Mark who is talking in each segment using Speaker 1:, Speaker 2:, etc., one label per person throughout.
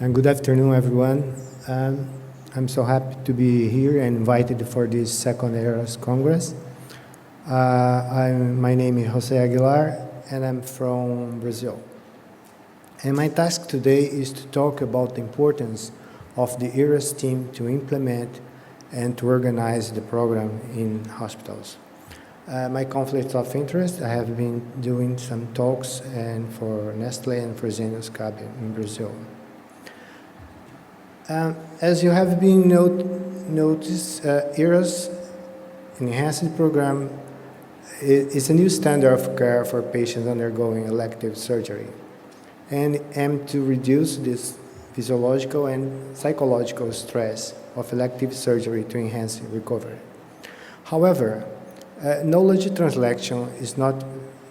Speaker 1: And good afternoon, everyone. I'm so happy to be here and invited for this second ERAS Congress. My name is Jose Aguilar, and I'm from Brazil. And my task today is to talk about the importance of the ERAS team to implement and to organize the program in hospitals. My conflict of interest, I have been doing some talks and for Nestlé and for Fresenius Kabi in Brazil. As you have been noticed, ERAS enhanced program is a new standard of care for patients undergoing elective surgery and aim to reduce this physiological and psychological stress of elective surgery to enhance recovery. However, knowledge translation is not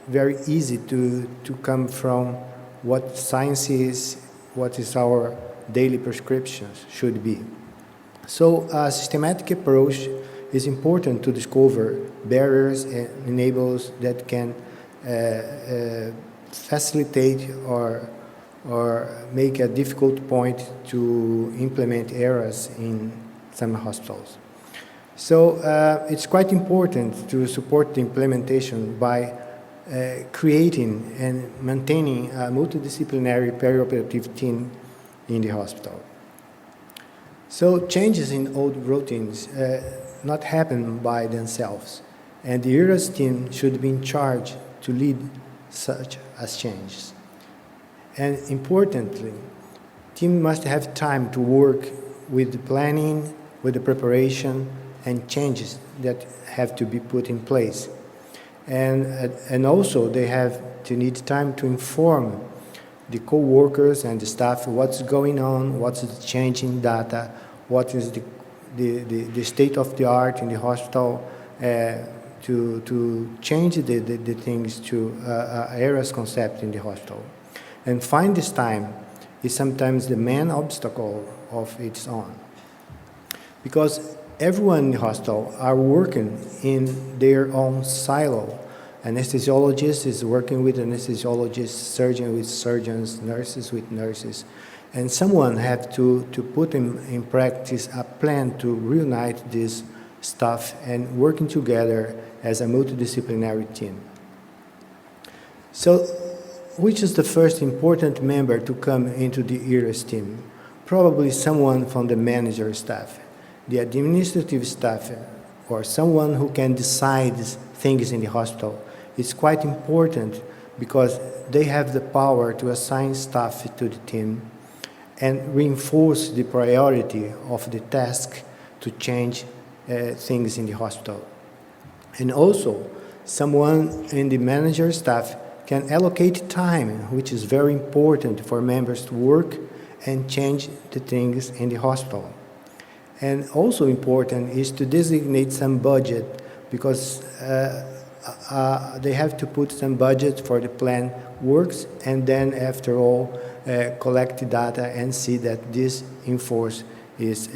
Speaker 1: very easy to come from what science is, what is our daily prescriptions should be. So a systematic approach is important to discover barriers and enables that can facilitate or make a difficult point to implement ERAS in some hospitals. So it's quite important to support the implementation by creating and maintaining a multidisciplinary perioperative team in the hospital. So changes in old routines not happen by themselves, and the ERAS team should be in charge to lead such as changes. And importantly, team must have time to work with the planning, with the preparation, and changes that have to be put in place. And also they have to need time to inform the co-workers and the staff what's going on, what's the change in data, what is the state of the art in the hospital, to change the things to ERAS concept in the hospital. And find this time is sometimes the main obstacle of its own. Because everyone in the hospital are working in their own silo. Anesthesiologist is working with anesthesiologists, surgeon with surgeons, nurses with nurses. And someone have to put in practice a plan to reunite this stuff and working together as a multidisciplinary team. So, which is the first important member to come into the ERAS team? Probably someone from the manager staff, the administrative staff, or someone who can decide things in the hospital. It's quite important because they have the power to assign staff to the team and reinforce the priority of the task to change things in the hospital. And also, someone in the manager staff can allocate time, which is very important for members to work and change the things in the hospital. And also important is to designate some budget because they have to put some budget for the plan works, and then after all collect the data and see that this enforce is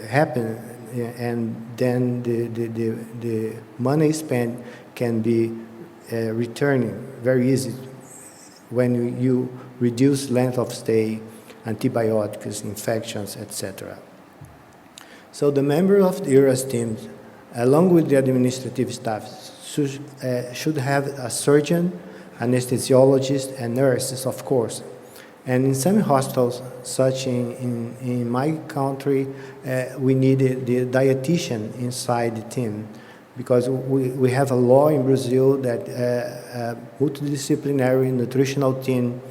Speaker 1: happen, and then the money spent can be returning very easy when you reduce length of stay, antibiotics, infections, etc. So the members of the ERAS team, along with the administrative staff, should have a surgeon, anesthesiologist, and nurses, of course. And in some hospitals, such in my country, we need the dietitian inside the team because we have a law in Brazil that a multidisciplinary nutritional team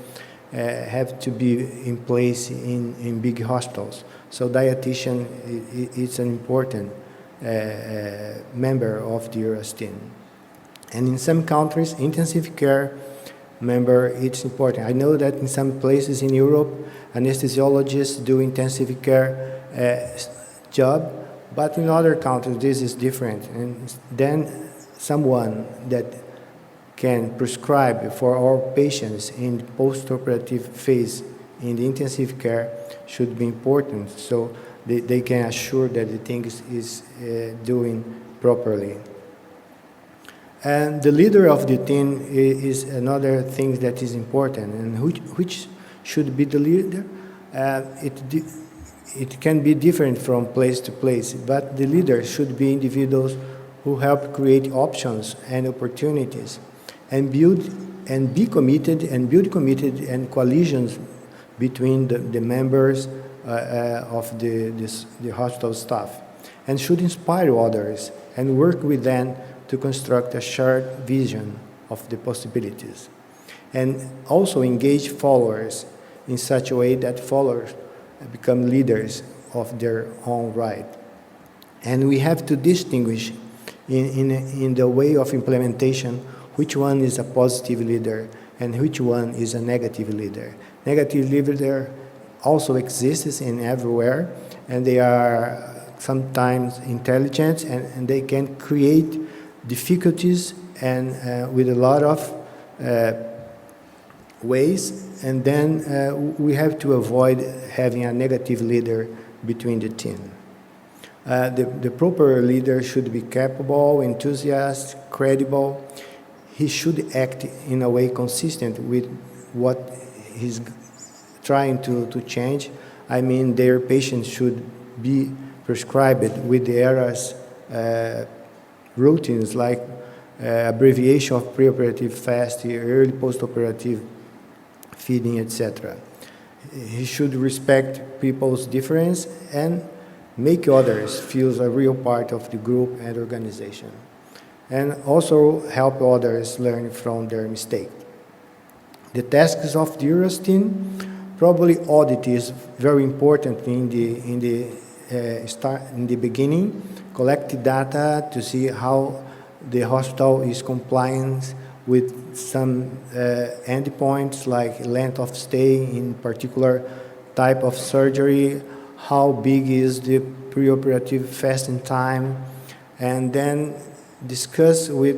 Speaker 1: have to be in place in big hospitals. So dietitian is an important member of the ERAS team. And in some countries, intensive care member, it's important. I know that in some places in Europe, anesthesiologists do intensive care job, but in other countries this is different. And then someone that can prescribe for our patients in the post-operative phase in the intensive care should be important, so they can assure that the thing is doing properly. And the leader of the team is another thing that is important. And which should be the leader? it can be different from place to place, but the leaders should be individuals who help create options and opportunities and build committed and coalitions between the members of the hospital staff, and should inspire others and work with them to construct a shared vision of the possibilities, and also engage followers in such a way that followers become leaders of their own right. And we have to distinguish in the way of implementation which one is a positive leader and which one is a negative leader. Negative leader also exists in everywhere, and they are sometimes intelligent, and they can create difficulties and with a lot of ways, and then we have to avoid having a negative leader between the team. The proper leader should be capable, enthusiastic, credible. He should act in a way consistent with what he's trying to change. I mean, their patients should be prescribed with the ERAS routines, like abbreviation of preoperative fasting, early postoperative feeding, etc. He should respect people's difference and make others feel a real part of the group and organization, and also help others learn from their mistake. The tasks of the ERAS team, probably audit is very important in the beginning, collect data to see how the hospital is compliant with some endpoints like length of stay in particular type of surgery, how big is the preoperative fasting time, and then discuss with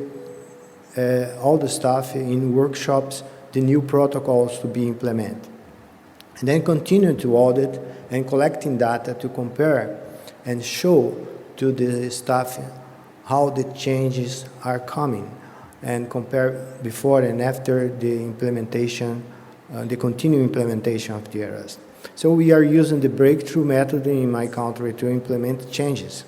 Speaker 1: all the staff in workshops the new protocols to be implemented. And then continue to audit and collecting data to compare and show to the staff how the changes are coming, and compare before and after the implementation, the continued implementation of the ERAS. So we are using the breakthrough method in my country to implement changes,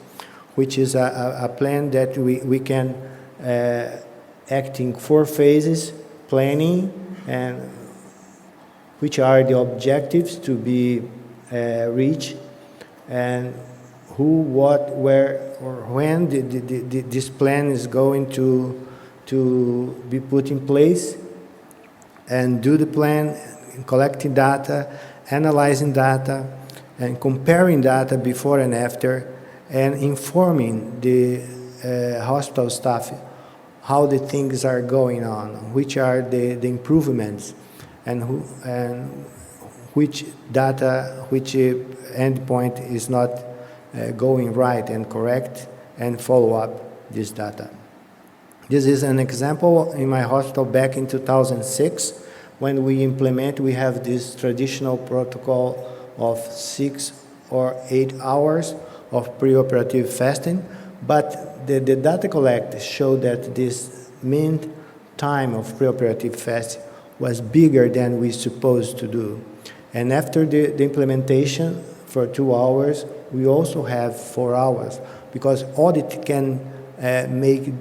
Speaker 1: which is a plan that we can act in 4 phases: planning, and which are the objectives to be reached, and who, what, where, or when this plan is going to be put in place, and do the plan, collecting data, analyzing data, and comparing data before and after, and informing the hospital staff how the things are going on, which are the improvements, and which data, which endpoint is not going right and correct, and follow up this data. This is an example in my hospital back in 2006. When we have this traditional protocol of 6 or 8 hours of preoperative fasting, but the data collected showed that this mean time of preoperative fasting was bigger than we supposed to do. And after the implementation for 2 hours, we also have 4 hours, because audit can make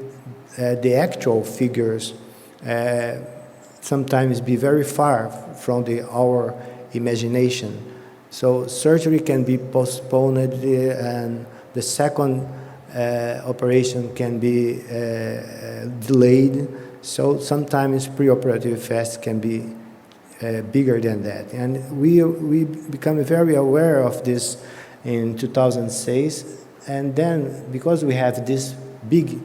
Speaker 1: the actual figures sometimes be very far from our imagination. So surgery can be postponed, and the second operation can be delayed. So sometimes preoperative fast can be bigger than that. And we become very aware of this in 2006. And then, because we have this big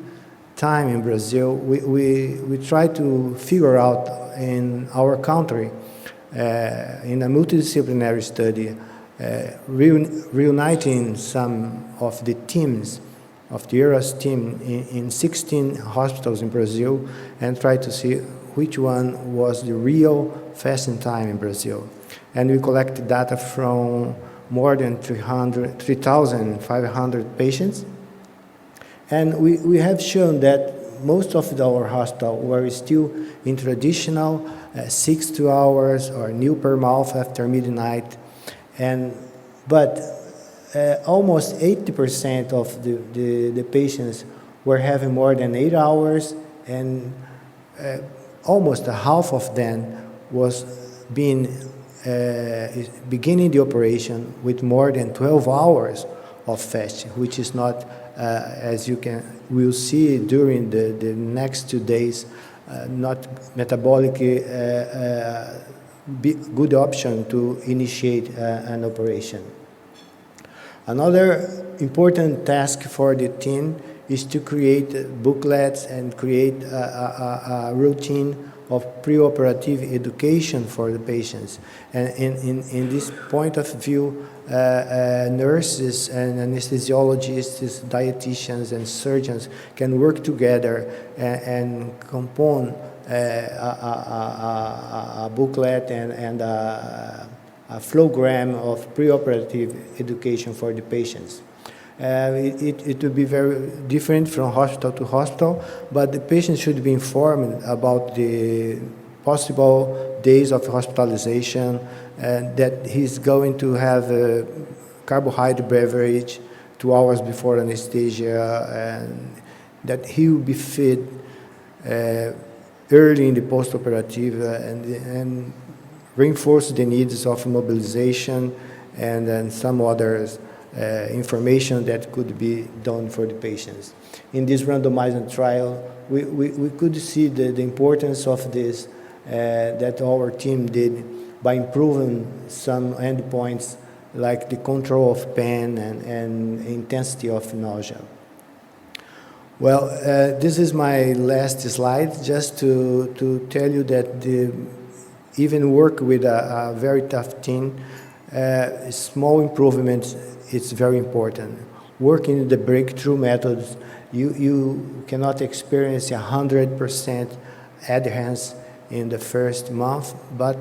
Speaker 1: time in Brazil, we try to figure out in our country, in a multidisciplinary study, reuniting some of the teams of the ERAS team in 16 hospitals in Brazil, and try to see which one was the real fasting time in Brazil. And we collected data from more than 3,500 patients. And we have shown that most of our hospitals were still in traditional 6 hours or new per mouth after midnight. But almost 80% of the patients were having more than 8 hours, and almost half of them was beginning the operation with more than 12 hours of fasting, which is not, as you will see during the next 2 days, not metabolically good option to initiate an operation. Another important task for the team is to create booklets and create a routine of preoperative education for the patients. And in this point of view, nurses and anesthesiologists, dietitians and surgeons can work together and compone a booklet and a flowgram of preoperative education for the patients. It will be very different from hospital to hospital, but the patient should be informed about the possible days of hospitalization, and that he's going to have a carbohydrate beverage 2 hours before anesthesia, and that he will be fed early in the post-operative, and reinforce the needs of mobilization and then some others information that could be done for the patients. In this randomized trial, we could see the importance of this that our team did by improving some endpoints like the control of pain and intensity of nausea. Well, this is my last slide, just to tell you that even work with a very tough team, small improvements, it's very important. Working the breakthrough methods, you cannot experience 100% adherence in the first month, but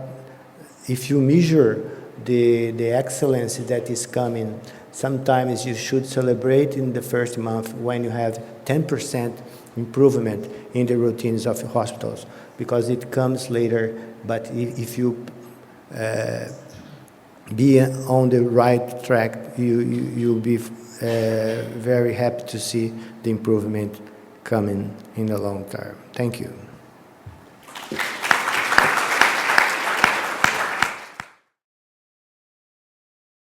Speaker 1: if you measure the excellence that is coming, sometimes you should celebrate in the first month when you have 10% improvement in the routines of hospitals, because it comes later. But if you be on the right track, you'll be very happy to see the improvement coming in the long term. Thank you.